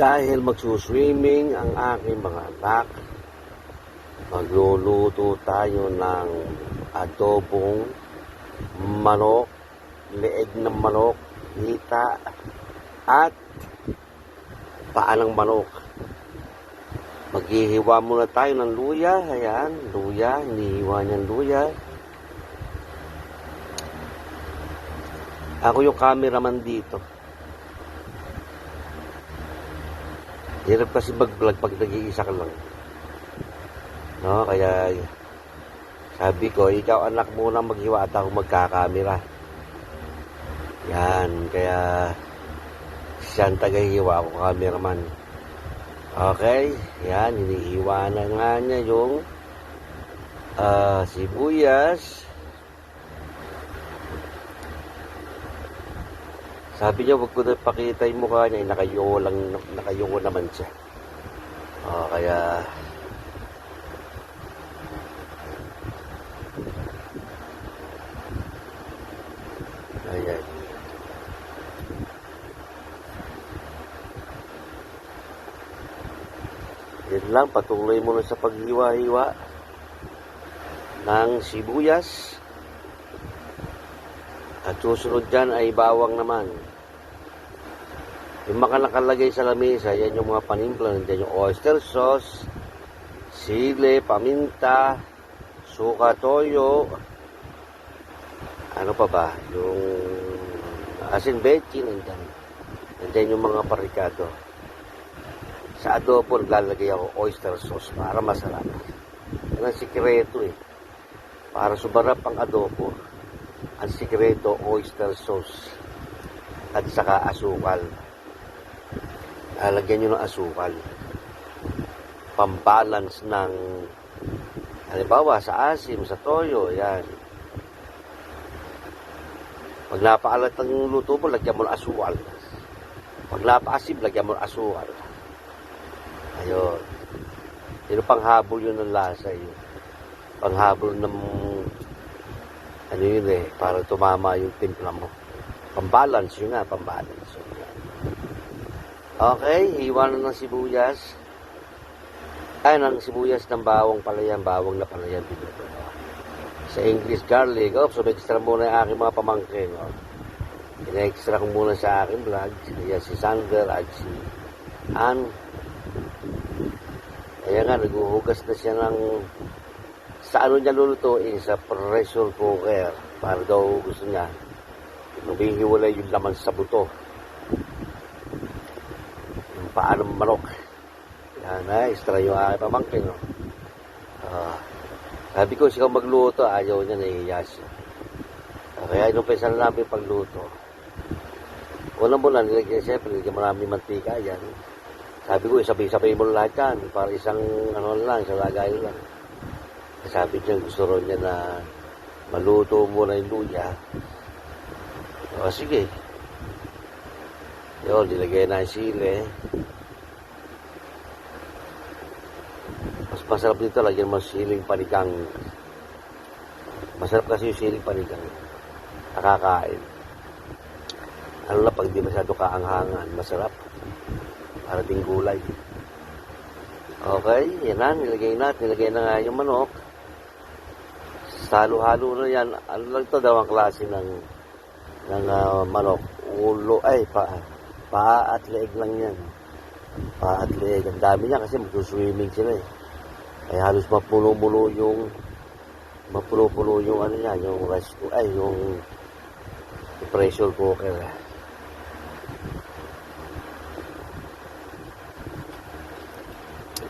Dahil magsuswimming ang aking mga anak, magluluto tayo ng adobong manok, leeg ng manok, hita, at paa ng manok. Maghihiwa muna tayo ng luya. Ayan, luya, hinihiwa niyang luya. Ako yung cameraman dito. Hirap kasi mag-vlog pag nag-iisa ka lang. No, kaya sabi ko, ikaw anak muna maghiwa at ako magkakamera. Yan, kaya siyang tagahiwa, ako cameraman. Okay, yan, hinihiwa na nga niya yung sibuyas. Sabi niya, wag ko na pakita yung mukha niya, nakayungo naman siya. Kaya ayan. Yan lang, patuloy muna sa paghiwa-hiwa ng sibuyas. At susunod dyan ay bawang naman. Yung mga nakalagay sa lamesa, yan yung mga panimpla. Nandiyan yung oyster sauce, sili, paminta, suka, toyo. Ano pa ba? Yung asin bechin, nandiyan. Nandiyan yung mga parikado. Sa adobo, naglalagay ako oyster sauce para masarap. Yan ang sikreto eh. Para sumarap ang adobo, ang sikreto, oyster sauce. At saka asukal. Lalagyan nyo ng asukal. Pambalance ng, halimbawa, sa asim, sa toyo, yan. Pag napaalat ang luto mo, lagyan mo ng asukal. Pag napaasim, lagyan mo ng asukal. Ayun. Pero panghabol yun ng lasa yun. Panghabol ng, ano yun eh, para tumama yung timpla mo. Pambalance yun nga, pambalance yun. Okay, hiwa na ng sibuyas. Ay, ng sibuyas ng bawang pala yan, bawang na pala yan. Sa English garlic, so extra muna yung aking mga pamangkin. Ina-extra ko muna sa aking vlog, si Sander at si Ann. Kaya nga, naghuhugas na siya ng, sa ano niya lulutuin, sa pressure cooker. Para daw gusto niya, nabihiwalay yung laman sa buto. Yung paa ng manok. Yan na, extra yung aking pamangkin. Sabi ko, siya magluto, ayaw niya, nahihiya siya. Kaya inumpisa na namin pagluto. Una-muna, nilagyan siyempre, nilagyan marami mantika yan. Sabi ko, sabay-sabay mo lahat yan, para isang, ano lang, isang lagay lang. Sabi niya, gusto rin niya na maluto muna yung luya. Sige. Yun, nilagay na yung sili. Mas masarap dito, lagyan mo siling panigang. Masarap kasi yung siling panigang. Nakakain. Ano na, pag di masyado kaanghangan, masarap. Para ding gulay. Okay, yan na, nilagay na nga yung manok. Halo-halo na yan. Ano lang ito daw ang klase ng manok? Ulo, paa at leeg lang yan. Paa at leeg. Ang dami niya kasi mag-swimming sila eh. Ay halos mapuno-puno yung ano niya, yung yung pressure cooker.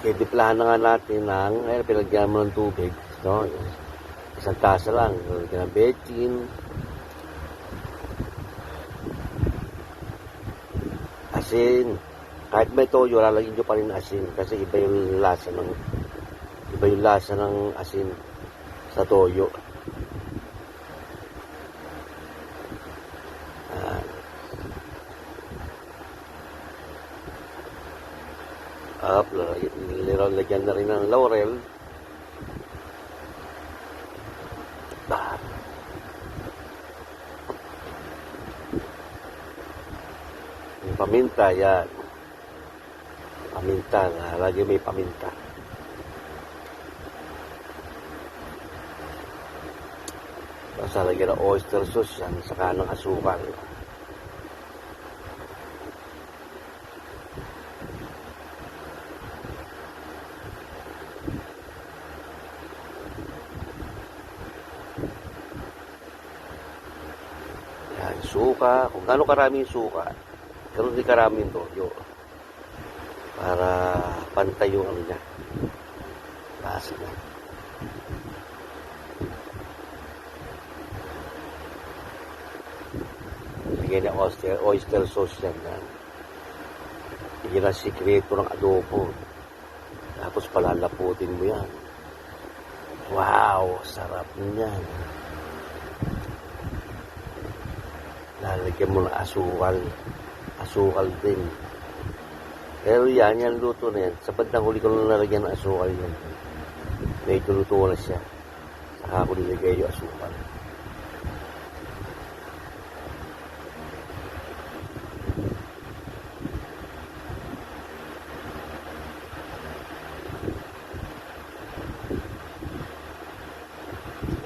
Okay, diplahan na nga natin pinagyan mo ng tubig, no? Isang tasa lang, lagyan ng bechin, asin. Kahit may toyo, lalagyan nyo pa rin asin kasi iba yung lasa ng asin sa toyo. Lagyan na rin ng laurel. Yung paminta, yan. Paminta, lagi may paminta. Tapos lalagyan ng oyster sauce yan, saka ng asukal. Yan, suka. Kung gaano karaming suka, ganoon din karaming toyo. Para pantay yung ano niya. Lasa niya. Lagyan niya oyster sauce yan. Yan ang sikreto ng adobo. Tapos palalaputin mo yan. Wow! Sarap niyan. Lalagyan mo ng asukal. Asukal din. Pero yan luto na yan. Sa bandang huli ko lang nalagyan ng asukal yan. Medyo luto na siya. Saka ako nilagay yung asukal.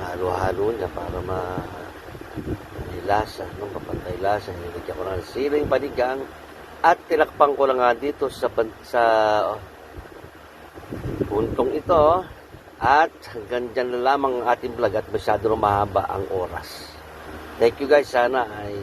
Halo-halo niya para may lasa, kapantay lasa. Nilagyan ko ng siling panigang at tinakpan ko lang nga dito sa puntong ito at hanggang dyan na lamang ang ating vlog at masyado na mahaba ang oras. Thank you guys, sana ay